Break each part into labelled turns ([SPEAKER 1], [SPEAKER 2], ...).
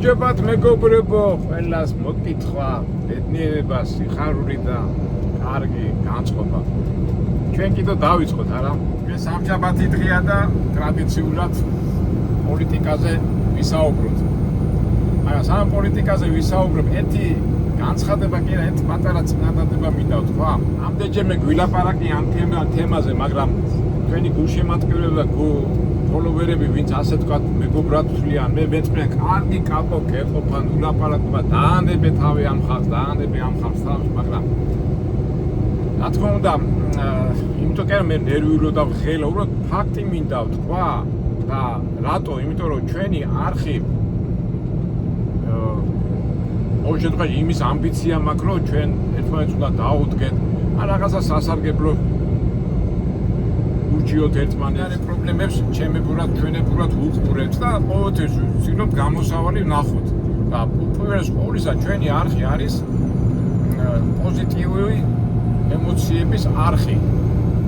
[SPEAKER 1] გამარჯობათ მეგობრებო, ყველას მოკითხვა, ბედნიერება, სიხარული და კარგი განწყობა. ჩვენ კიდევ დავიწყოთ, არა? ჩვენ სამშაბათი დღეა და ტრადიციულად პოლიტიკაზე ვისაუბროთ. მაგრამ სამ პოლიტიკაზე ვისაუბრებ, ერთი განცხადება კი არა, ერთი პატარა წინადადება მინდა ვთქვა. ამდენჯერმე გვილაპარაკი ამ თემაზე, მაგრამ თქვენი გულშემატკივრები და ფოლოვერები, ვინც ასე თქვა მეგობრად თვლიან, მე მეწყნე კარგი კაპო გეყოფან ულაპარაკობა, დაანებე თავი ამ ხალხს, დაანებე ამ ხალხს თავს, მაგრამ რა თქმა უნდა, იმიტომ კი მე ნერვიულო და ღელა, უბრალოდ ფაქტი მინდა ვთქვა და რატო? იმიტომ რომ ჩვენი არხი ოღონდ შემთხვევაში იმის ამბიცია მაქვს, რომ ჩვენ ერთმანეთს უნდა დაუდგეთ, ან რაღაცა სასარგებლო ურჩიოთ ერთმანეთს პრობლემებს, ჩემებურად, ჩვენებურად უყურებთ და ყოველთვის ვცდილობ გამოსავალი ვნახოთ. და უპირველეს ყოვლისა ჩვენი არხი არის პოზიტიური ემოციების არხი.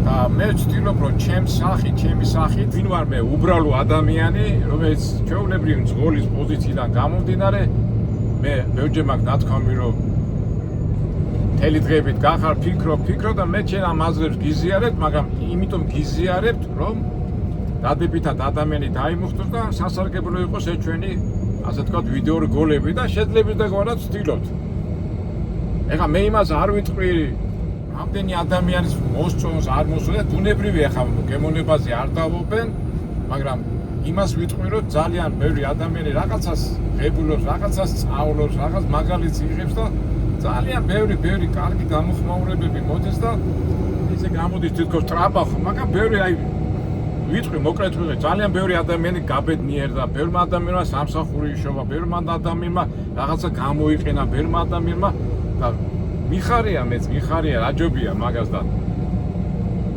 [SPEAKER 1] და მე ვცდილობ, რომ ჩემი სახით, ვინ ვარ მე, უბრალო ადამიანი, რომელიც ჩვეულებრივი მძღოლის პოზიციიდან გამომდინარე, მე ბევრჯერ მაქვს ნათქვამი, რომ მთელი დღეებით გახარ ფიქრო და მე ჩემ ამ აზრებს გიზიარებთ, მაგრამ იმიტომ გიზიარებთ, რომ დადებითად ადამიანი დაიმუხტოს და სასარგებლო იყოს ეს ჩვენი, ასე ვთქვათ, ვიდეო რგოლები და შეძლებს და გვარად ვცდილობთ. ეხლა მე იმას არ ვიტყვი, რამდენი ადამიანის მოსწონს არ მოსწონს და ბუნებრივია ხა გემოვნებაზე არ დავობენ, მაგრამ იმას ვიტყვი, რომ ძალიან ბევრი ადამიანი რაღაცას ღებულობს, რაღაცას სწავლობს, რაღაც მაგალითს იღებს და ძალიან ბევრი კარგი გამოხმაურებები მოდის და ისე გამოდის თითქოს ტრაბახო, მაგრამ ბევრი აი ვიტყვი მოკლედ ვიღე, ძალიან ბევრი ადამიანი გაბედნიერდა, ბევრმა ადამიანმა სამსახური იშოვა, ბევრმა ადამიანმა რაღაცა გამოიყენა, ბევრმა ადამიანმა და მიხარია მეც, რაჯობია მაგას და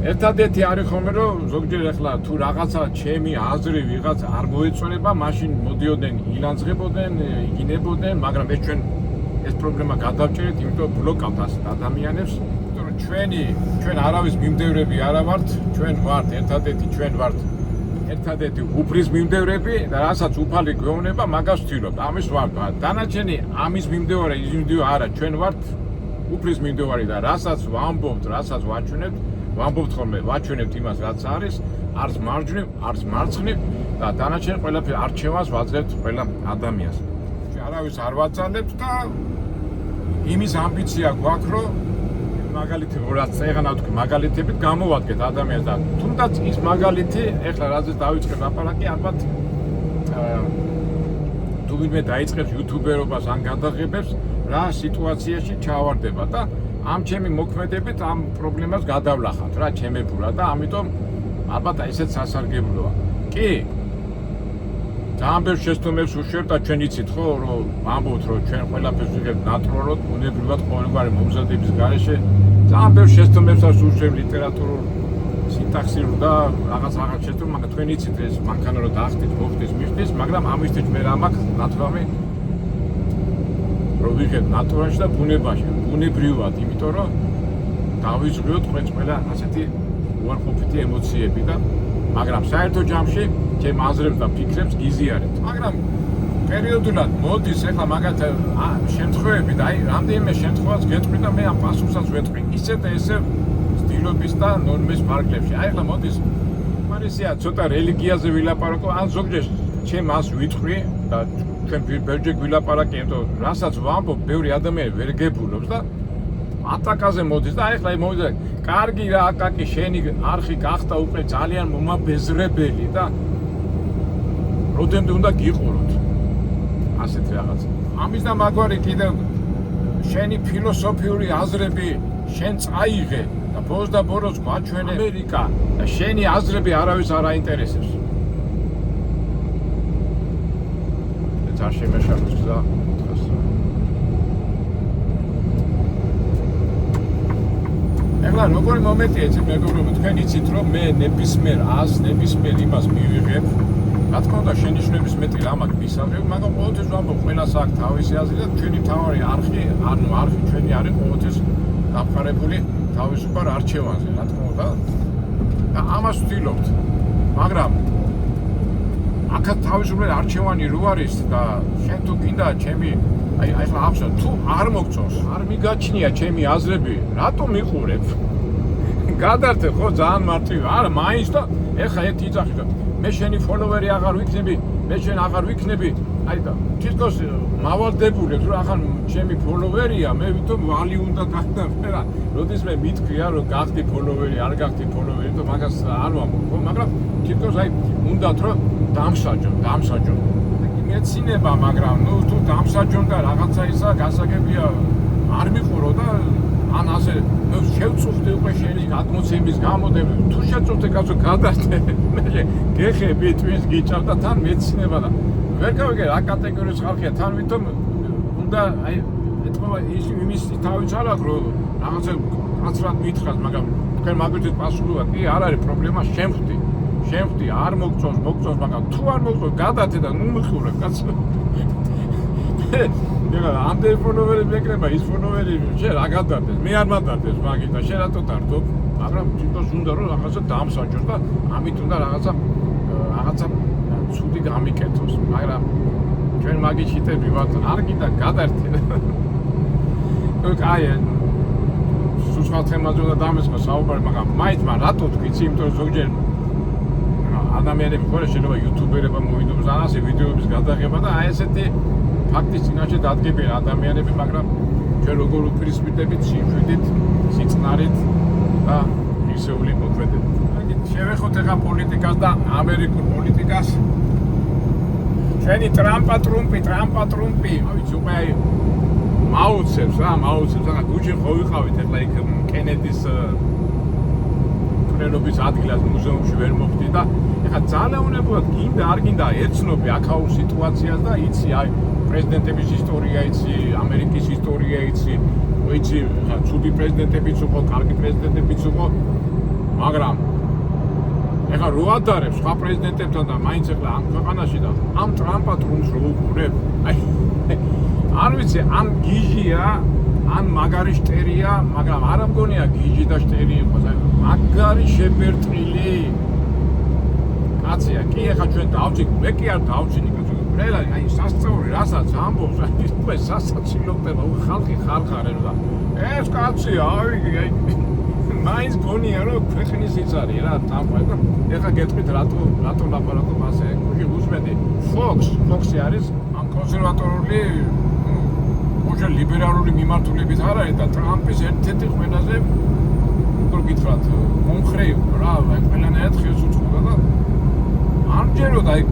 [SPEAKER 1] ერთადერთი არის ხოლმე, რომ ზოგჯერ ახლა თუ რაღაცა ჩემი აზრი ვიღაც არ მოეწონება, მაშინ მოდიოდნენ, ილანძღებოდნენ, იგინებოდნენ, მაგრამ ეს ჩვენ ეს პრობლემა გადავჭერეთ, იმიტომ ბლოკავთ ასეთ ადამიანებს, იმიტომ რომ ჩვენ არავის მიმდევრები არა ვართ, ჩვენ ვართ ერთადერთი უფლის მიმდევრები და რასაც უფალი გვეუბნება, მაგას ვცდილობთ. ამის ვართ. დანარჩენი ამის მიმდევარი, ის მიმდევარი არა, ჩვენ ვართ უფლის მიმდევარი და რასაც ვამბობთ, რასაც ვამბობთ ხოლმე, ვაჩვენებთ იმას, რაც არის, არც მარჯვნივ, არც მარცხნივ და დანარჩენი ყველაფერი არჩევას ვაძლევთ ყველა ადამიანს. არავის არ ვაძალებთ და იმის ამბიცია გვაქვს, რომ მაგალითი რაც წეღანა ვთქვი, მაგალითებით გამოვადგეთ ადამიანს და თუნდაც ის მაგალითი, ეხლა რაზეც დავიწყებ ლაპარაკი, ალბათ თუ ვინმე დაიწყებს იუთუბერობას ან გადაღებებს, რა სიტუაციაში ჩავარდება და ამ ჩემი მოქმედებით ამ პრობლემას გადავლახავთ რა ჩემებურად და ამიტომ ალბათ ესეც სასარგებლოა. კი ძალიან ბევრ შეცდომებს უშვებთ და ჩვენ იცით ხო, რომ ვამბობთ, რომ ჩვენ ყველაფერს ვიღებთ ნატურალურად, ბუნებრივად ყოველგვარი მომზადების გარეშე. ძალიან ბევრ შეცდომებსაც უშვებთ ლიტერატურულ, სინტაქსიურ და რაღაც შეცდომ, მაგრამ თქვენ იცით ეს მანქანა რომ დაახტით, მოხდეს, მიხდეს, მაგრამ ამისთვის მე რა მაქვს ნათქვამი, რომ ვიღებთ ნატურაში და ბუნებაში, ბუნებრივად, იმიტომ რომ დავიზღვიოთ ყველა ასეთი უარყოფითი ემოციები და მაგრამ საერთო ჯამში ჩემ აზრებს და ფიქრებს გიზიარებთ. მაგრამ პერიოდულად მოდის ეხლა მაგათ შემთხვევები და აი რამდენიმე შემთხვევას გეტყვი და მე ამ პასუხსაც ვეტყვი ისე და ესე სტილობის და ნორმის ფარგლებში. აი ეხლა მოდის მარისია ცოტა რელიგიაზე ვილაპარაკო, ან ზოგჯერ ჩემ ას ვიტყვი და ჩვენ ბევრჯერ გვილაპარაკი, იმიტომ რასაც ვამბობ, ბევრი ადამიანი ვერ გებულობს და ატაკაზე მოდის და ეხლა მოდი კარგი რა აკაკი შენი არხი გახდა უკვე ძალიან მომაბეზრებელი და როდემდე უნდა გიყუროთ ასეთი რაღაც. ამის და მაგვარი კიდევ შენი ფილოსოფიური აზრები შენ წაიღე და ბოლოს და ბოლოს გვაჩვენე ამერიკა და შენი აზრები არავის არ აინტერესებს. ეს არ შემეშალოს გზა. ეხლა როგორი მომენტია ეს მეგობრებო, თქვენ იცით რომ მე ნებისმიერ იმას მივიღებ. რა თქმა უნდა შენიშვნების მეტი რა მაქვს მისაღებ, მაგრამ ყოველთვის ვამბობ, ყველას აქვს თავისი აზრი და ჩვენი თავარი არხი ჩვენი არის ყოველთვის დამყარებული თავისუფალ არჩევანზე, რა თქმა უნდა. და ამას ვცდილობთ. მაგრამ აქაც თავისუფლად არჩევანი რო არის და შენ თუ გინდა ჩემი აი ახლა ახსნა თუ არ მოგწონს, არ მიგაჩნია ჩემი აზრები, რატომ მიყურებ? გადართე ხო ძალიან მარტივი. არა, მაინც და ეხა ერთი იძახი და მე შენი ფოლოვერი აღარ ვიქნები, მე შენ აღარ ვიქნები. აი და თითქოს მავალდებულებს რომ ახლა ჩემი ფოლოვერია, მე ვითომ ვალი უნდა გახდე რა. როდის მე მითქვია რომ გახდი ფოლოვერი, არ გახდი ფოლოვერი, და მაგას არ ვამბობ, ხო, მაგრამ თითქოს აი უნდათ რომ დამსაჯო. მეცინება, მაგრამ ნუ თუ დამსაჯონ და რაღაცა ისა გასაგებია არ მიყურო და ან ასე შევწუხდი უკვე შენი გადმოცემის გამოდები. თუ შეწუხდი კაცო გადართე, მე გეხები ტვინს გიჭავ და თან მეცინება და ვერ გავიგე რა კატეგორიის ხალხია, თან ვითომ უნდა აი ეთქვა იმის თავის არ აქვს რომ რაღაცა კაცრად მითხრას, მაგრამ თქვენ მაგვითით პასუხობთ, კი არ არის პრობლემა, შემხვდი, არ მოგწონს, მაგრამ თუ არ მოგწონს, გადათე და ნუ მიხურებ, კაცო. ეხლა ამდენი ფოლოვერი მეკრება, ის ფოლოვერი შენ რა გადარდეს? მე არ მადარდეს მაგით და შენ რატო დარდობ? მაგრამ თვითონს უნდა რომ რაღაცა დაამსაჯოს და ამით უნდა რაღაცა ცუდი გამიკეთოს, მაგრამ ჩვენ მაგით შიტები ვართ, არ გინდა გადართე. ნუ კაი სულ თემაზე უნდა დამესხო საუბარი, მაგრამ მაინც რატო თქვიცი, იმიტომ რომ ზოგჯერ ადამიანები ხო შეიძლება იუთუბერებმა მოვიდოს ანასე ვიდეოების გადაღება და აი ესეთი ფაქტის წინაშე დადგებიან ადამიანები, მაგრამ ჩვენ როგორ უპირისპირდებით სიმშვიდით, სიწყნარით და ისეული მოქმედებით. შევეხოთ ახლა პოლიტიკას და ამერიკულ პოლიტიკას. ჩვენი ტრამპა ტრუმპი, ვიცი უკვე აი მაუცებს ახლა გუჩი ხო ვიყავით ახლა იქ კენედის ნობის ადგილას მუზეუმში ვერ მოხვდი და ეხლა ძალეუნებურად გინდა არ გინდა ეცნობი აქაურ სიტუაციას და იცი აი პრეზიდენტების ისტორია იცი, ამერიკის ისტორია იცი, ხა ცუდი პრეზიდენტებიც იყო, კარგი პრეზიდენტებიც იყო, მაგრამ ეხლა რო ადარებს სხვა პრეზიდენტებთან და მაინც ეხლა ამ ქვეყანაში და ამ ტრამპა ტრუმს რო უყურებ, აი არ ვიცი, ამ გიჟია ან მაგარი შტერია, მაგრამ არ ამგონია გიჟი და შტერი იყოს, აი მაგარი შებერტყილი კაცია. კი ახლა ჩვენ დავჭიქ, მე კი არ დავჭინი კაცო. ყველა აი სასწაური რასაც ამბობს, აი უკვე სასაცილოდება, ხალხი ხარხარენ და ეს კაცია, აი მაინც გონია რომ ქვეყნის ის არის რა, თამბა და ეხლა გეტყვით რატო ლაპარაკობ ასე. გუჟი უსმენდი ფოქსი არის ამ კონსერვატორული ლიბერალური მიმართულებით არ არის და ტრამპის ერთ-ერთი ყველაზე როგორ გითხრათ მომხრე რა ყველანაირად ხელს უწყობდა და ამჯერად აი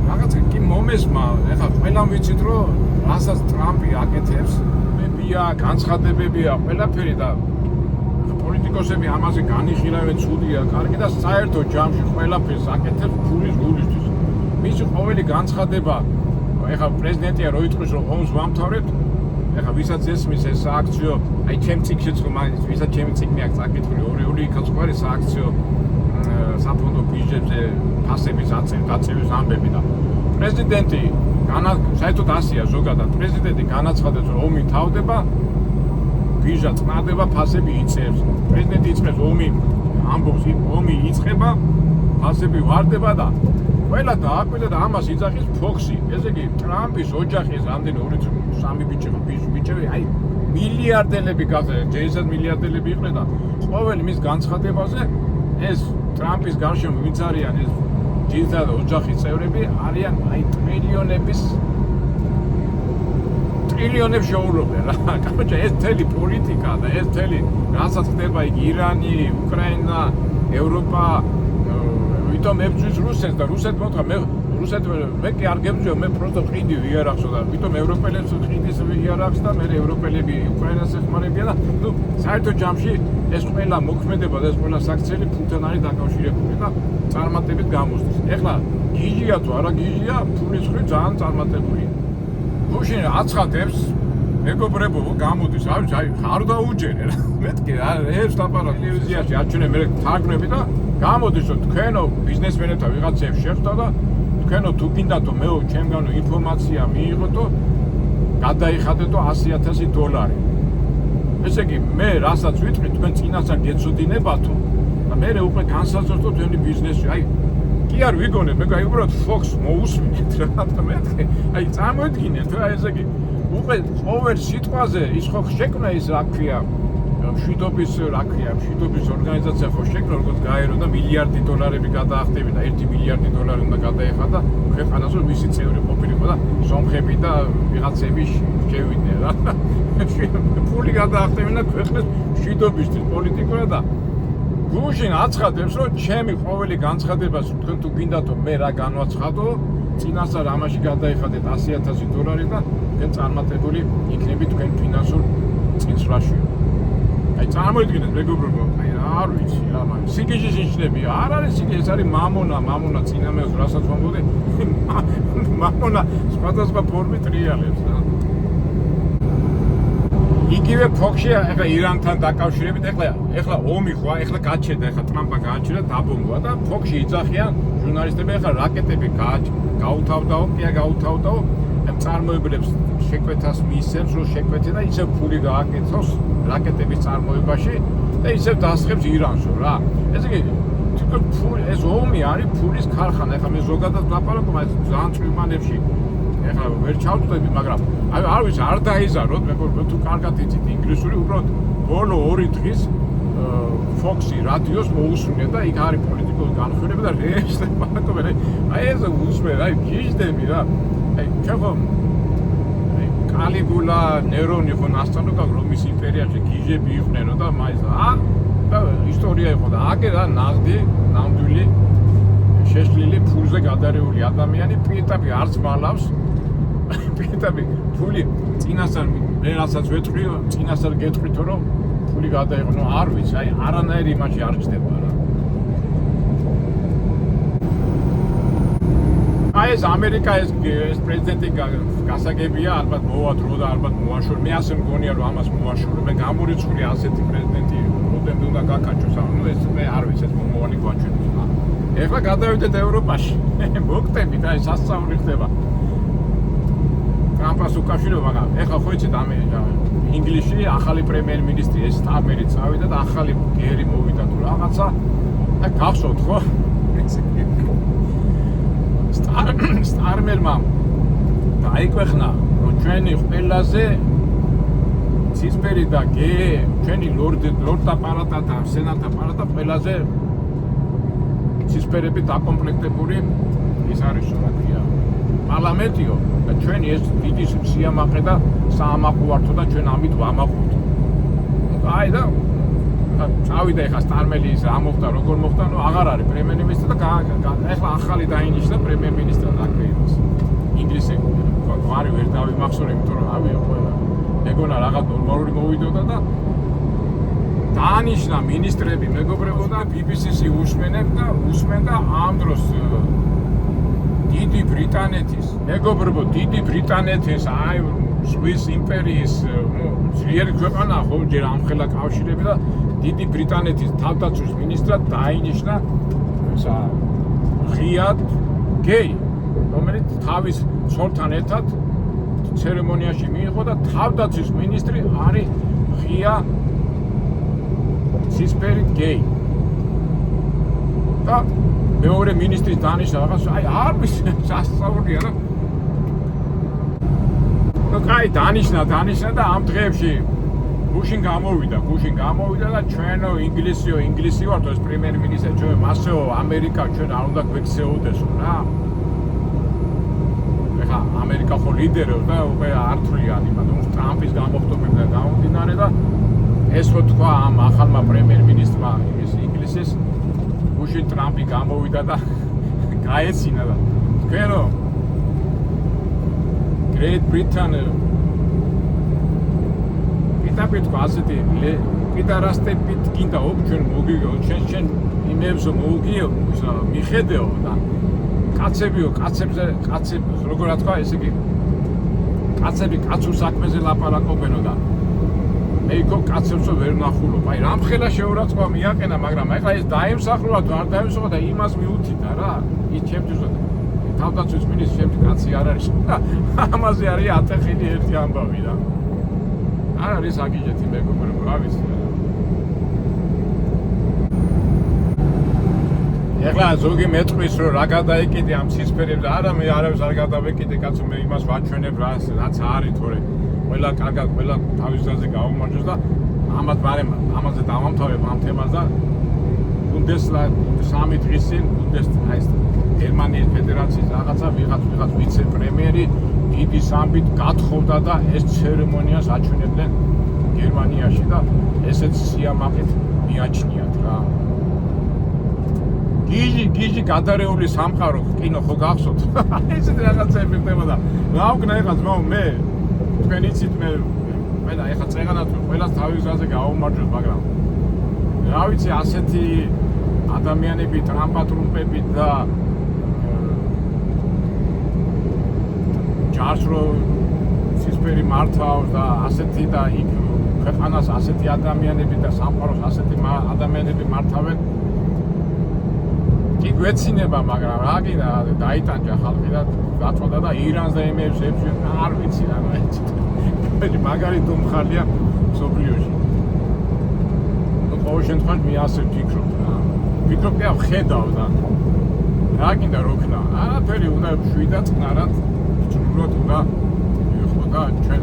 [SPEAKER 1] რაღაცა კი მომესმა ეხლა ყველამ ვიცით რომ რასაც ტრამპი აკეთებს მებია განცხადებებია ყველაფერი და პოლიტიკოსები ამაზე განიხილავენ ცუდია კარგი და საერთო ჯამში ყველაფერს აკეთებს ფულის გულისთვის მისი ყოველი განცხადება ეხლა პრეზიდენტია რო იტყვის რომ ომს ვამთავრებთ ეხლა ვისაც ესმის ეს სააქციო, აი ჩემ წიგნშიც რომ ვისაც ჩემი წიგნი აქვს წაკითხული, ორი იქაც ყარი სააქციო საფონდო ბიუჯეტზე ფასების აწევის ამბები და პრეზიდენტი საერთოდ ასია ზოგადად პრეზიდენტი განაცხადებს რომ ომი თავდება, ბიუჯეტი წყნარდება, ფასები იწევს. პრეზიდენტი იწყებს ომი, ამბობს ომი იწყება, ფასები ვარდება და ყველა დააკვირდა და ამას იძახის ფოქსი. ესე იგი ტრამპის ოჯახის რამდენი 2-3 ბიჭები, აი მილიარდელები გახდნენ, ჯეისად მილიარდელები იყვნენ და ყოველი მის განცხადებაზე ეს ტრამპის გარშემო ვინც არიან ეს ჯეისად ოჯახის წევრები არიან აი ტრილიონებს შეურობენ რა. კაბოჭა ეს მთელი პოლიტიკა და ეს მთელი რასაც ხდება იქ ირანი, უკრაინა, ევროპა ვითომ ებრძვის რუსეთს და რუსეთს მოთხრა მე კი არ გებრძვიო, მე პროსტო ყიდი ვიარახსო და ვითომ ევროპელებს ყიდის ვიარახს და მე ევროპელები უკრაინას ეხმარებიან და ნუ საერთო ჯამში ეს ყველა მოქმედება და ეს ყველა საქციელი ფულთან არის დაკავშირებული და წარმატებით გამოსდის. ეხლა გიჟია თუ არა გიჟია, ფულის ხრი ძალიან წარმატებულია. გუშინ აცხადებს მეგობრებო გამოდის, აი არ დაუჯერე რა. მეთქი ეს ლაპარაკი ტელევიზიაში აჩვენე მე თარგმნები და გამოდის რომ თქვენო ბიზნესმენებთან ვიღაცებს შეხვდა და თქვენო თუ გინდათო მეო ჩემგანო ინფორმაცია მიიღოთო გადაიხადეთო $100,000. ესე იგი მე რასაც ვიტყვი თქვენ წინასწარ გეცოდინებათო და მე უკვე განსაზღვროთ თქვენი ბიზნესი. აი კი არ ვიგონებ, მე უბრალოდ Fox მოусმინეთ რა, მეთქე. აი წარმოიდგინეთ რა ესე იგი უკვე ყოველ სიტყვაზე ის ხო შექმნა ის რა ქვია მშვიდობის ორგანიზაცია ხო შექმნა როგორც გაერო და მილიარდი დოლარები გადაახტევინა 1 მილიარდი დოლარი უნდა გადაეხადა ქვეყანას რომ მისი წევრი ყოფილიყო და სომხები და ვიღაცები შევიდნენ რა ფული გადაახტევინა ქვეყნის მშვიდობისთვის პოლიტიკურად და გუშინ აცხადებს რომ ჩემი ყოველი განცხადებას თქვენ თუ გინდათ რომ მე რა განვაცხადო წინასწარ ამაში გადაეხადეთ 100,000 დოლარი და თქვენ წარმატებული იქნებით თქვენ ფინანსურ წინსვლაში. აი წარმოიდგინეთ მეგობრებო, აი არ ვიცი რა, მაგრამ სიგიჟის ნიშნები არ არის სიგიჟი, ეს არის მამონა წინამეოს რასაც ვამბობდი, მამონა სხვადასხვა ფორმით ტრიალებს რა. იგივე Fox-ი ახლა ირანთან დაკავშირებით, ახლა ომი ხო, ახლა გაჩერდა, ახლა ტრამპმა გააჩერდა დაბომბვა და Fox-ი იძახიან ჟურნალისტები ახლა რაკეტები გაუთავდაო წარმოებლებს შეკვეთას მიისცემს რომ შეკვეთე და ისევ ფული გააკეთოს რაკეტების წარმოებაში და ისევ დასხებს ირანსო რა. ესე იგი თვითონ ფული ეს ომი არის ფულის ქარხანა. ახლა მე ზოგადად ვლაპარაკობ აი ძალიან წვიმანებში ახლა ვერ ჩავწვდები, მაგრამ აი არ ვიცი არ დაიზაროთ მეგობრებო თუ კარგად იცით ინგლისური უბრალოდ ბოლო 2 დღის Fox-ი რადიოს მოусმინე და იქ არის პოლიტიკური განხილვები და რეჟისორი პარაკობენ აი ეს უსმენ აი გიჟდები რა აი ჩახო აი კალიგულა ნერონი ხო ნასწავლო რომის იმპერიაში გიჟები იყვნენ და მაინც და ისტორია იყო და აგე რა ნამდვილი შეშლილი ფულზე გადარეული ადამიანი პირდაპირ არც მალავს პირდაპირ ფული წინასწარ მე რასაც ვეტყვიო წინასწარ გეტყვით რომ ფული გადაიღო, ნუ არ ვიცი, აი არანაირი იმაში არ ჩდება რა. აი ეს ამერიკა ეს პრეზიდენტი გასაგებია, ალბათ მოვადრო და ალბათ მოაშორე. მე ასე მგონია რომ ამას მოაშორე. მე გამორიცხული ასეთი პრეზიდენტი როდემდე უნდა გაკაჩოს, ნუ ეს მე არ ვიცი, ეს მომავალი გვაჩვენებს. ეხლა გადავიდეთ ევროპაში. მოგტებით, აი სასწაული ხდება. ტრამპას უკავშირდება, მაგრამ ეხლა ხო იცით ამერიკა ინგლისში ახალი პრემიერ-მინისტრი ეს სტარმერი წავიდა და ახალი გერი მოვიდა თუ რაღაცა და გახსოვთ ხო? სტარმერმა დაიქვეხნა რომ ჩვენი ყველაზე ცისფერი და ჩვენი ლორდთა პალატა და სენატთა პალატა ყველაზე ცისფერები დაკომპლექტებული ის არის რა ქვია პარლამენტიო და ჩვენი ეს დიდი სიამაყე და საამაყო ვართო და ჩვენ ამით ვამაყობთ. აი და წავიდა ეხლა სტარმელი ის რა მოხდა როგორ მოხდა, ნუ აღარ არის პრემიერ-მინისტრი და ეხლა ახალი დაინიშნა პრემიერ-მინისტრი აკრეიბოს. ინგლისი გვარი ვერ დავიმახსოვრე, იმიტომ რომ ავია ყველა ეგონა რაღაც ნორმალური მოვიდოდა და დაანიშნა მინისტრები მეგობრებო და BBC-ს უსმენ და ამ დროს დიდი ბრიტანეთის მეგობრებო დიდი ბრიტანეთის აი სვის იმპერიის ძლიერი ქვეყანა ხო ჯერ ამხელა კავშირები და დიდი ბრიტანეთის თავდაცვის მინისტრად დაინიშნა ისა ღიად გეი რომელიც თავის ცოლთან ერთად ცერემონიაში მიიღო და თავდაცვის მინისტრი არის ღია ცისფერი გეი და მეორე მინისტრის დანიშნა რაღაც აი არ ვიცი სასწაულია რა ну кай დანიშნა და ამ დღეებში გუშინ გამოვიდა და ჩვენო ინგლისი ვართ ეს პრემიერ-მინისტრი ჩვენ მასეო ამერიკა ჩვენ არ უნდა გვექცეოდესო რა ეხა ამერიკა ხო ლიდერობს და უკვე ართლიანი მაგრამ ტრამპის გამოხტობებიდან გამომდინარე და ეს რო თქვა ამ ახალმა პრემიერ-მინისტრმა იმის ინგლისის გუშინ ტრამპი გამოვიდა და გაეცინა და თქვენო Great Britain პიტაპიტ ასეთი პიტარასტებით გინდა ჩვენ მოგიგო ჩვენ იმებს მოგიო მიხედეო და კაცებზე როგორ თქვა ესე იგი კაცები კაცურ საქმეზე ლაპარაკობენო და მე იქ კაცებს ვერ ნახულობ აი რამხელა შეურაცხყოფა მიაყენა მაგრამ ეხლა ეს დაიმსახურა თუ არ დაიმსახურა და იმას მიუთიდა რა ის ჩემთვის თავდაცვის მინისტრი ჩემთვის კაცი არ არის ამაზე არის ატეხილი ერთი ამბავი რა არ არის აგიჟეთი მეგობრებო რა ვიცი ეხლა ზოგი მეტყვის რომ რა გადაიკიდე ამ ცისფერებზე, არა მე არავის არ გადავეკიდე კაცო, მე იმას ვაჩვენებ რაც არის, თორე ყველა კარგად, ყველა თავის ძალზე გაუმარჯოს და ამაზე დავამთავრებ ამ თემას და Bundesland 3 დღის წინ Bundesland გერმანიის ფედერაციის რაღაცა ვიღაც ვიცე-პრემიერი დიდი სამბით გათხოვდა და ეს ცერემონიას აჩვენებდნენ გერმანიაში და ესეც სიამაყით მიაჩნიათ რა. გიჟი გადარეული სამყარო კინო ხო გახსოვთ? ესეთ რაღაცები ხდება და რა ვქნა ეხლა ძმაო მე თქვენ იცით მე და ეხლა წეგანათ ყველას თავის ძალზე გააუმარჯოს, მაგრამ რა ვიცი ასეთი ადამიანები ტრამპატრუმპებით და ჯარს რომ ცისფერი მართავს და ასეთი და იქ ქვეყანას ასეთი ადამიანები და სამყაროს ასეთი ადამიანები მართავენ კი გვეცინება, მაგრამ რა გინდა დაიტანჯა ხალხი და დაწოდა და ირანს და იმებს არ ვიცი რა მე მაგარი დომხალია მსოფლიოში. ყოველ შემთხვევაში მე ასე ვფიქრობ რა. ვფიქრობ და ვხედავ და რა გინდა რო ქნა. არაფერი უნდა შვიდა წყნარად ჯგუფად უნდა ვიხო და ჩვენ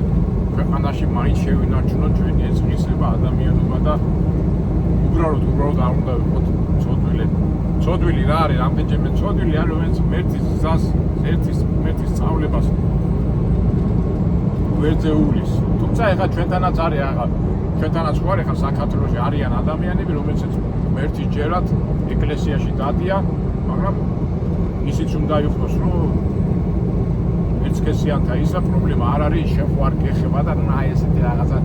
[SPEAKER 1] ქვეყანაში მაინც შევინარჩუნოთ ჩვენი ეს ღირსება, ადამიანობა და უბრალოდ არ უნდა ვიყოთ ცოდვილი რა არის, რამდენჯერმე ცოდვილი არის, რომელიც მერტის გზას, მერტის სწავლებას ვერძე უვლის. თუმცა ეხლა ჩვენთანაც არის ჩვენთანაც ხო არის ხა საქართველოში არიან ადამიანები, რომელსაც მერტის ჯერათ ეკლესიაში დადიან, მაგრამ ისიც უნდა იყოს, რომ ერთსქესიანთა ისა პრობლემა არ არის, შეხვარ გეხება და ესეთი რაღაცა.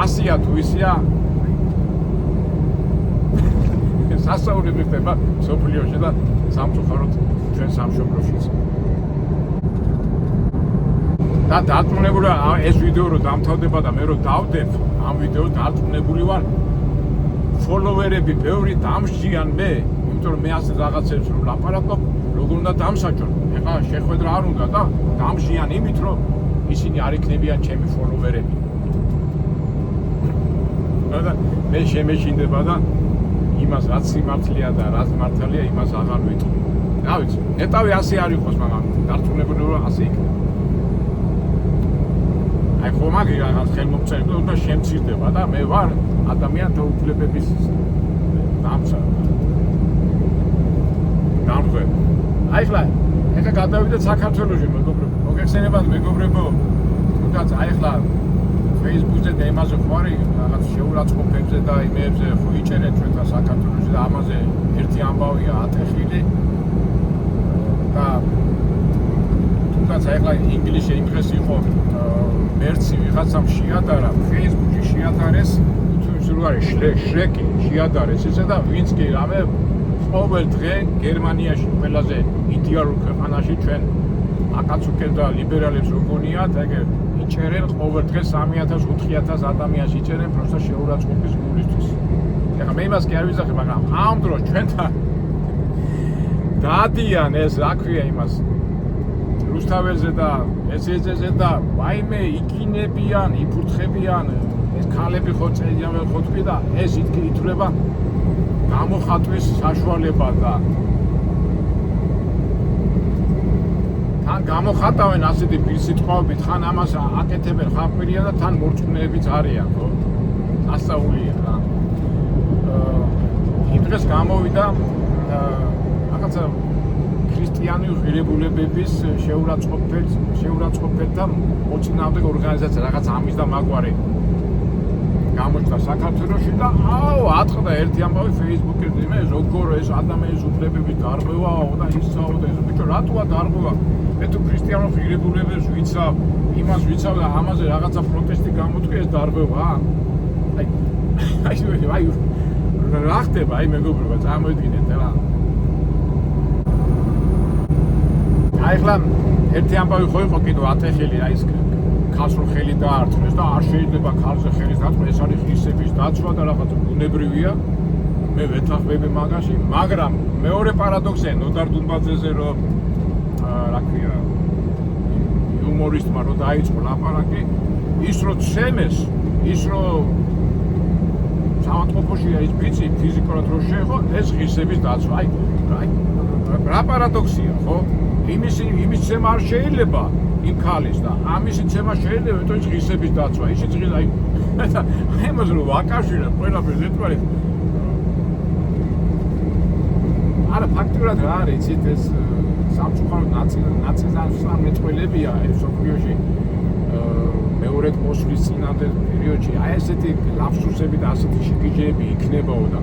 [SPEAKER 1] ასია თუ ისია სასაუბრები ხდება სოფლიოში და სამწუხაროდ ჩვენ სამშობლოშიც. და დარწმუნებული ეს ვიდეო რო დამთავრდება და მე რო დავდებ ამ ვიდეოს დარწმუნებული ვარ ფოლოვერები ბევრი დამსჯიან მე, იმიტომ რომ მე ასე რაღაცებს რო ლაპარაკობ, როგორ უნდა დამსაჯონ. ეხლა შეხვედრა არ უნდა და დამსჯიან იმით, რომ ისინი არ იქნებიან ჩემი ფოლოვერები. და მე შემეშინდება და იმას რაც სიმართლეა და რაც მართალია იმას აღარ ვიტყვი. რა ვიცი, ნეტავი ასე არ იყოს, მაგრამ დარწმუნებული ვარ ასე იქნება. აი ხო მაგ რაღაც ხელმომწერი და შემცირდება და მე ვარ ადამიანთა უფლებების დამღე. აი ეხლა გადავიდეთ საქართველოში, მეგობრებო. მოგეხსენებათ მეგობრებო, თუნდაც აი ეხლა Facebook-ზე და იმაზე ხო არის რაღაც შეურაცხყოფებზე და იმებზე ხო იჭერენ ჩვენთან საქართველოში და ამაზე ერთი ამბავია ატეხილი და თუნდაც ეხლა ინგლისში იმ დღეს იყო მერცი ვიღაცამ შეადარა Facebook-ში შეადარეს თუ რო არის შრეკი შეადარეს ისე და ვინც კი რამე ყოველ დღე გერმანიაში ყველაზე იდეალურ ქვეყანაში ჩვენ აკაცუკებს და ლიბერალებს როგორიათ ეგ იჭერენ ყოველ დღე 3000-4000 ადამიანს იჭერენ პროსტა შეურაცხყოფის გულისთვის. ეხლა მე იმას კი არ ვიზახებ, მაგრამ ამ დროს ჩვენთან დადიან ეს რა ქვია იმას რუსთაველზე და ესეზე და ვაიმე იქინებიან, იფურთხებიან ეს ქალები ხო წერიან ხო თქვი და ეს ითვლება გამოხატვის საშუალება და თან გამოხატავენ ასეთი პირსიტყვაობით, ხან ამას აკეთებენ ხალხმირიან და თან მორწმუნეებიც არიან, ხო? ასაულია რა. იმ დღეს გამოვიდა რაღაცა ქრისტიანული ღირებულებების შეურაცხყოფელთა მოწინააღმდეგე ორგანიზაცია, რაღაც ამის და მაგვარი გამოჩნდა საქართველოში და ატყდა ერთი ამბავი Facebook-ზე, მე როგორ ეს ადამიანის უფლებების დარღვევაა და ისაა და ეს ბიჭო რატოა დარღვევა? მე თუ ქრისტიანულ ღირებულებებს ვიცავ, იმას ვიცავ და ამაზე რაღაცა პროტესტი გამოთქვი, ეს დარღვევაა? აი რა ხდება, აი მეგობრებო, წარმოიდგინეთ რა. აი ხლა ერთი ამბავი ხო იყო კიდევ ატეხილი, აი ეს ქალს რო ხელი დაართმეს და არ შეიძლება ქალზე ხელის დაწვა, ეს არის ღირსების დაცვა და რაღაცა ბუნებრივია. მე ვეთანხმები მაგაში, მაგრამ მეორე პარადოქსია ნოდარ დუმბაძეზე რომ რა ქვია ჰუმორისტმა რო დაიწყო ლაპარაკი, ის რო ცემეს, ის რო საავადმყოფოში უკავშირია ის ბიჭი ფიზიკურად რო შეეხო ეს ღირსების დაცვა. აი რა პარადოქსია, ხო? იმის ცემა არ შეიძლება იმ ქალის და ამისი ცემა შეიძლება, იმიტომ ის ღირსების დაცვა. ისიც ღირს აი ამას რო ვაკავშირებ ყველაფერს ერთმანეთს. არა ფაქტურად რა არის იცით ეს სამწუხარო ნაწილსამეწყვილებია ეს სოფიოში მეორედ მოსვლის წინამდე პერიოდში აი ესეთი ლაფსუსები და ასეთი შეგიჯეები იქნებაო და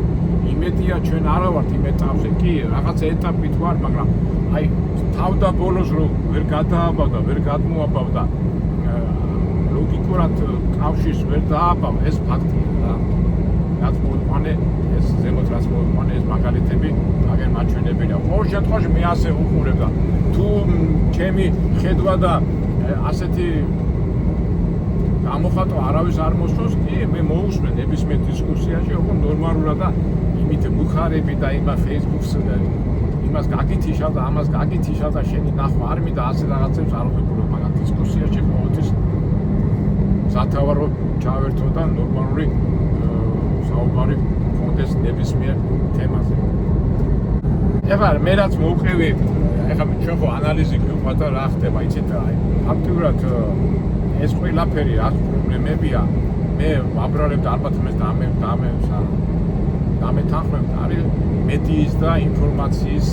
[SPEAKER 1] იმედია ჩვენ არა ვართ იმ ეტაპზე კი რაღაცა ეტაპით ვარ მაგრამ აი თავდა ბოლოს რო ვერ გადააბავდა ვერ გადმოაბავდა ლოგიკურად კავშირს ვერ დააბავ ეს ფაქტია რა რაც მოყვანე ეს ზემოთ რაც მოყვანე ეს მაგალითები აგერ მაჩვენებელია ყოველ შემთხვევაში მე ასე უყურებ და თუ ჩემი ხედვა და ასეთი გამოხატვა არავის არ მოსწონს კი მე მოусმენ ნებისმიერ დისკუსიაში ოღონდ ნორმალურად და იმით მუხარები და იმა Facebook-ს იმას გაგითიშავ და ამას გაგითიშავ და შენი ნახვა არ მინდა ასე რაღაცებს არ ვხიბლობ მაგრამ დისკუსიაში ყოველთვის სათავარო ჩავერთო და ნორმალური საუბარი გქონდეს ნებისმიერ თემაზე. ეხლა მე რაც მოვყევი ეხლა ჩვენ ხო ანალიზი გვიყვართ და რა ხდება იცით აი ფაქტიურად ეს ყველაფერი რაც პრობლემებია მე ვაბრალებ და ალბათ მე დამეთანხმებ არის მედიის და ინფორმაციის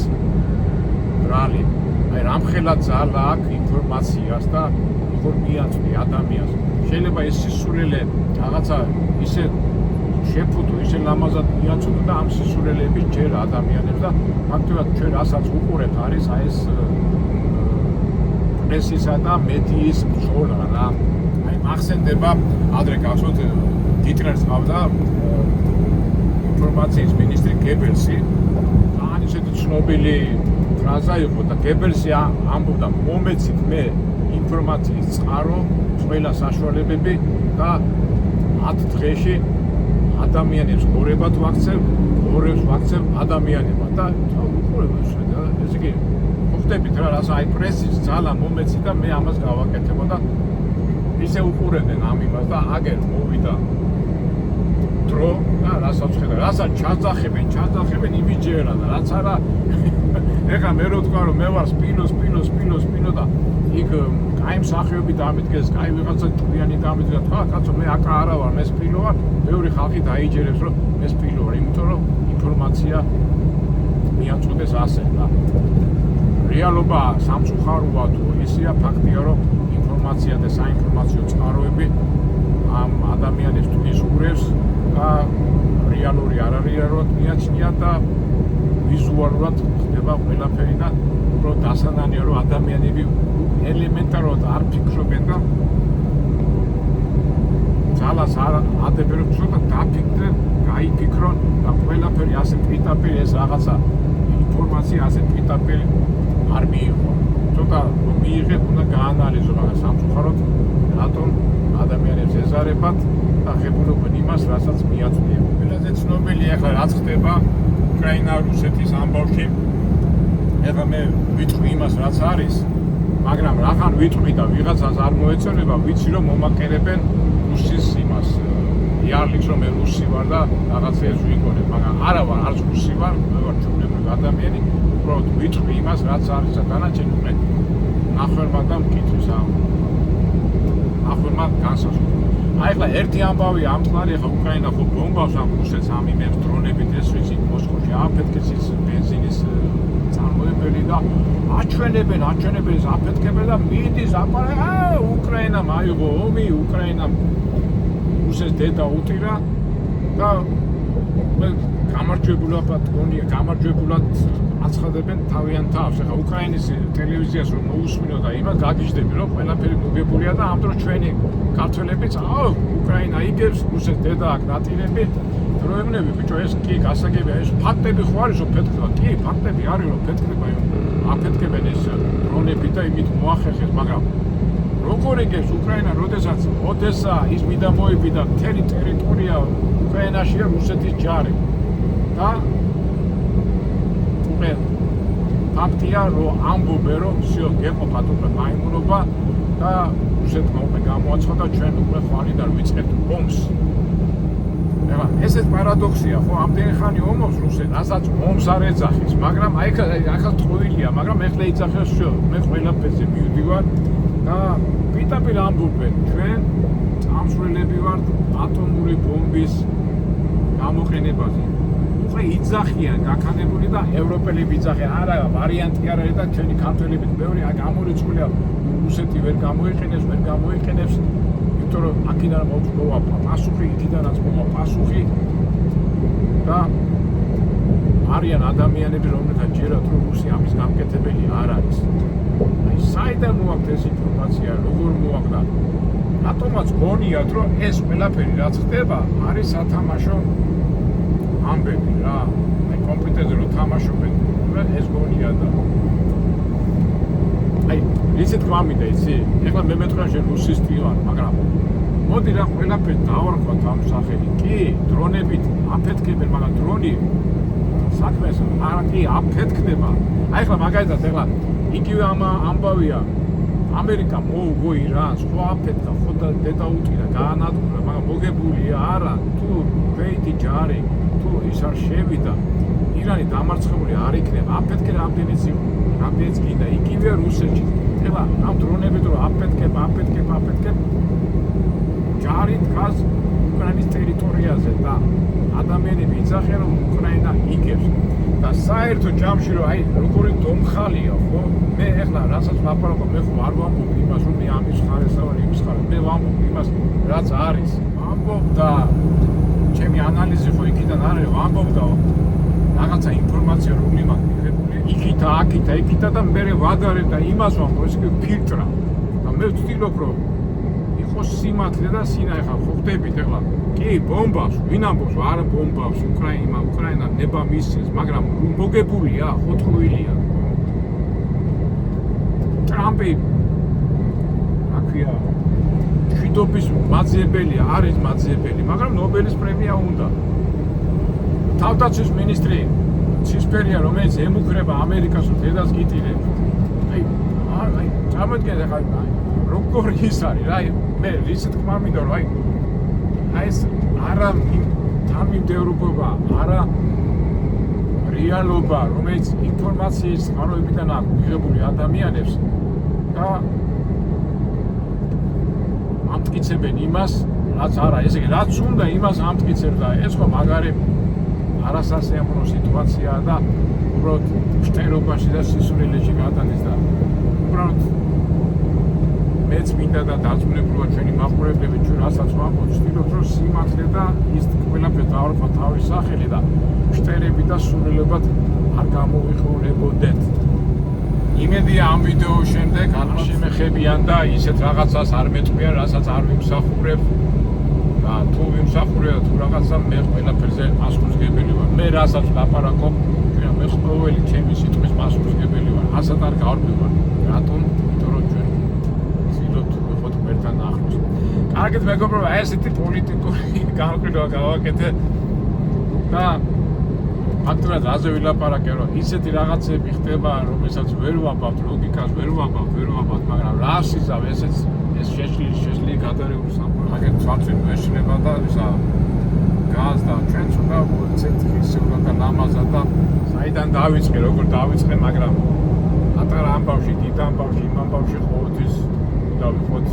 [SPEAKER 1] ბრალი აი რამხელა ძალა აქვს ინფორმაციას და ინფორმაცია ადამიანს შეიძლება ეს სისულელე რაღაცა ისე შეფუთო ისე ლამაზად მიაწოდო და ამ სისულელეების ჯერ ადამიანებს და ფაქტობრივად ჩვენ რასაც უყურებთ არის აი ეს პრესისა და მედიის ბრძოლა რა აი მახსენდება ადრე გახსოვთ ჰიტლერს ყავდა ინფორმაციის მინისტრი გებელსი ძალიან ისეთი ცნობილი ფრაზა იყო და გებელსი ამბობდა მომეცით მე ინფორმაციის წყარო ყველა საშუალებები და 10 დღეში ადამიანებს ღორებად ვაქცევ, ღორებს ვაქცევ ადამიანებად და უყურებ და ესე იგი ხვდებით რა რას აი პრესის ძალა მომეცი და მე ამას გავაკეთებო და ისე უყურებენ ამ იმას და აგერ მოვიდა დრო და რასაც ხედავ, რასაც ჩაძახებენ იმიჯერა და რაც არა ეხლა მე რო თქვა რომ მე ვარ სპილო და იქ აი მსახიობი დამიდგეს, აი ვიღაცა ჭკვიანი დამიდგა, თქვა კაცო მე აკა არა ვარ, მე სპილო ვარ, ბევრი ხალხი დაიჯერებს რომ მე სპილო ვარ, იმიტომ რომ ინფორმაცია მიაწოდეს ასე და რეალობა სამწუხაროა თუ ისეა ფაქტია რომ ინფორმაცია და საინფორმაციო წყაროები ამ ადამიანებს თუ ისურვებს და რეალური არარეალურად მიაჩნია და ვიზუალურად ხდება ყველაფერი და უბრალოდ დასანანია რომ ადამიანები ელემენტარულად არ ფიქრობენ და ძალას არ ადებენ რომ ცოტა დაფიქრდნენ, გაიფიქრონ და ყველაფერი ასე პირდაპირ ეს რაღაცა ინფორმაცია ასე პირდაპირ არ მიიღო. ცოტა რომ მიიღებ უნდა გაანალიზო მაგრამ სამწუხაროდ რატომ ადამიანებს ეზარებათ და ღებულობენ იმას რასაც მიაწვდიან. ყველაზე ცნობილი ახლა რაც ხდება უკრაინა-რუსეთის ამბავში ეხლა მე ვიტყვი იმას რაც არის მაგრამ რახან ვიტყვი და ვიღაცას არ მოეწონება ვიცი რომ მომაკერებენ რუსის იმას იარლიქს რომ მე რუსი ვარ და რაღაცეებს ვიგონებ მაგრამ არა ვარ არც რუსი ვარ მე ვარ ჩვეულებრივი ადამიანი უბრალოდ ვიტყვი იმას რაც არის და დანარჩენი უკვე ნახველმა და მკითხვის ამ ნახველმა განსაზღვრა აი ახლა ერთი ამბავი ამწყარი ახლა უკრაინა ხო ბომბავს ამ რუსეთს ამ იმებს დრონებით ეს ვიცი მოსკოვში აფეთქეს ის ბენზინის წარმოებელი და აჩვენებენ აფეთქებენ და მიდის უკრაინა მაიღო ომი უკრაინა რუსეთს დედა უტირა და გამარჯვებულად აცხადებენ თავიანთ თავს. ახლა უკრაინის ტელევიზიას რომ მოусმინო და იმას გაგიჟდები რომ ყველაფერი მოგებულია და ამ დროს ჩვენი ქართველებიც უკრაინა იგებს რუსეთს დედა აქ ნატირები დროებნები ბიჭო ეს კი გასაგებია ეს ფაქტები ხო არის რომ ფეთქდება კი ფაქტები არის რომ ფეთქდება აფეთქებენ ეს დრონები და იმით მოახერხეს მაგრამ როგორ იგებს უკრაინა როდესაც ოდესა ის მიდამოები და მთელი ტერიტორია უკრაინაშია რუსეთის ჯარი და უკვე ფაქტია რომ ამბობენ რომ всё გეყოფათ უკვე მაიმუნობა და რუსეთმა უკვე გამოაცხადა ჩვენ უკვე ხვალიდან ვიწყებთ ბომბს ეხლა ესეც პარადოქსია, ხო, ამდენი ხანი ომობს რუსეთს, რასაც ომს არ ეძახის, მაგრამ აი ახლა ტყუილია, მაგრამ ეხლა იძახებს შენ, მე ყველაფერზე მივდივარ და პირდაპირ ამბობენ, ჩვენ წამსვლელები ვართ ატომური ბომბის გამოყენებაზე. უკვე იძახიან გაქანებული და ევროპელები იძახიან, არა, ვარიანტი არ არის და ჩვენი ქართველებით ბევრი გამორიცხულია, რუსეთი ვერ გამოიყენებს, იმიტომ რომ აქედან მოვა პასუხი, იქიდანაც მოვა პასუხი და არიან ადამიანები, რომელთაც ჯერათ რომ რუსი ამის გამკეთებელი არ არის. აი, საიდან მოაქვს ეს ინფორმაცია, როგორ მოაქვს და რატომაც გონიათ, რომ ეს ყველაფერი რაც ხდება, არის სათამაშო ამბები რა. აი, კომპიუტერზე რო თამაშობენ, ეს გონია და აი, ისე თქვა მინდა იცი, ეხლა მე მეტყვი შენ რუსისტი ვარ, მაგრამ მოდი რა ყველაფერს დავარქვათ ამ სახელი. კი, დრონებით აფეთქებენ, მაგრამ დრონი საქმეს არა კი აფეთქდება. აი ახლა მაგალითად ეხლა იგივე ამბავია ამერიკა მოუგო ირანს, ხო აფეთქა, ხო დედა უწირა, გაანადგურა, მაგრამ მოგებულია არა, თუ ვეითი ჯარი, თუ ის არ შევიდა, ირანი დამარცხებული არ იქნება, აფეთქე რამდენიც გინდა, იგივე რუსეთში. ეხლა ამ დრონებით რო აფეთქებ, ჯარი დგას უკრაინის ტერიტორიაზე და ადამიანები იძახიან რომ უკრაინა იგებს და საერთო ჯამში რომ აი როგორი დომხალია ხო მე ეხლა რასაც ვაპარაკობ მე ხო არ ვამბობ იმას რომ მე ამის ხარესა ვარ იმის ხარე მე ვამბობ იმას რაც არის ვამბობ და ჩემი ანალიზი ხო იქიდან არის ვამბობ და რაღაცა ინფორმაცია რომლი მაქვს მიღებული იქითა და მე ვადარებ და იმას ვამბობ ეს ფილტრა და მე ვცდილობ რომ იყოს სიმართლე და სინა ეხლა ხო ხდებით ეხლა კი ბომბავს ვინ ამბობს არ ბომბავს უკრაინა ნება მისცეს მაგრამ მოგებულია ხო ტყუილია ტრამპი აქია შვიდობის მაძიებელია არის მაძიებელი მაგრამ ნობელის პრემია უნდა თავდაცვის მინისტრი ცისფერია რომელიც ემუქრება ამერიკას რომ დედას გიტირებს აი წარმოიდგინეთ ეხლა როგორ ის არის რა მე ისე თქმა მინდა რომ აი ეს არა თანმიმდევრობა არა რეალობა რომელიც ინფორმაციის წყაროებიდან აქვს მიღებული ადამიანებს და ამტკიცებენ იმას რაც არა ესე იგი რაც უნდა იმას ამტკიცებს და ეს ხო მაგარი არასასიამოვნო სიტუაციაა და უბრალოდ შტერობაში და სისულელეში გადადის და უბრალოდ მეც მინდა და დაწუნებულად ჩვენი მაყურებლები ჩვენ რასაც ვამბობთ ვცდილობთ რომ სიმართლე და ის ყველაფერს დავარქვა თავის სახელი და შტერები და სულელებად არ გამოვიხურებოდეთ იმედია ამ ვიდეოს შემდეგ არ შემეხებიან და ისეთ რაღაცას არ მეტყვიან რასაც არ ვიმსახურებ და თუ ვიმსახურებ თუ რაღაცა მე ყველაფერზე პასუხისმგებელი ვარ მე რასაც ლაპარაკობ ჩვენ მე ყოველი ჩემი სიტყვის პასუხისმგებელი ვარ ასად არ გავარკვევარ რატომ იმიტომ რომ ჩვენ ერთად ახლოს. კარგით მეგობრებო, აი ესეთი პოლიტიკური განყიდვა გავაკეთე და ფაქტობრივად რაზე ვილაპარაკე, რომ ისეთი რაღაცები ხდება, რომელსაც ვერ ვამბობთ, ლოგიკას ვერ ვამბობთ, მაგრამ რას იზავ ეს შეშლილი გადარეული სამყარო, მაგერ ცალკე მეშლება და ისა გაზ და ჩვენც უნდა მოვიცეთ ისეულად და ლამაზად და საიდან დავიწყე, როგორ დავიწყე, მაგრამ ატარა ამბავში, დიდ ამბავში, იმ ამბავში ყოველთვის დავიყოთ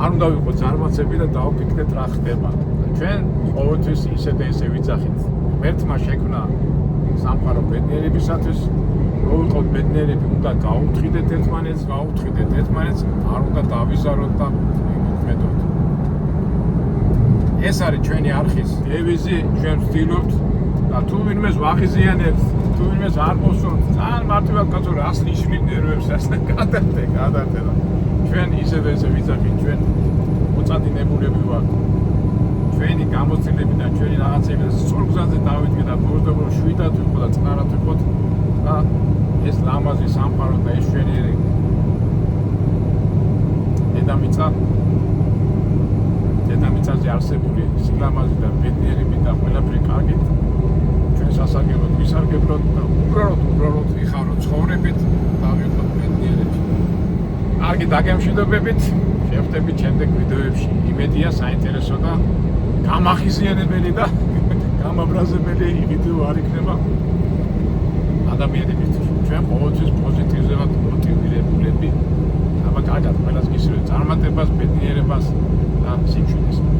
[SPEAKER 1] არ უნდა ვიყოთ ზარმაცები და დავფიქრდეთ რა ხდება. ჩვენ ყოველთვის ისე და ესე ვიძახით. ერთმა შექმნა სამყარო ბედნიერებისათვის, რო ვიყოთ ბედნიერები, უნდა გაუთხიდეთ ერთმანეთს, არ უნდა დავიზაროთ და მოქმედოთ. ეს არის ჩვენი არხის დევიზი, ჩვენ ვცდილობთ და თუ ვინმეს ვაღიზიანებთ, თუ ვინმეს არ მოსწონთ, ძალიან მარტივად კაცო რას ნიშნით ნერვებს ასე გადადე და ჩვენ ისე და ესე ვიძახით, ჩვენ მოწადინებულები ვართ. ჩვენი გამოცდილები და ჩვენი რაღაცები და სწორ გზაზე დავიდგე და ბორდობრო შვიდად ვიყო და წყნარად ვიყოთ და ეს ლამაზი სამყარო და ეს ჩვენი დედამიწაზე არსებული სილამაზი და ბედნიერები და ყველაფერი კარგით ჩვენ სასარგებლოდ ვისარგებლოთ და უბრალოდ ვიხავროთ ცხოვრებით და ვიყოთ ბედნიერები. კარგი დაგემშვიდობებით, შევხვდებით შემდეგ ვიდეოებში. იმედია საინტერესო და გამახიზიანებელი და გამაბრაზებელი ვიდეო არ იქნება ადამიანებისთვის. ჩვენ ყოველთვის პოზიტივზე ვართ მოტივირებულები. აბა კარგად ყველას გისურვებთ წარმატებას, ბედნიერებას და სიმშვიდეს.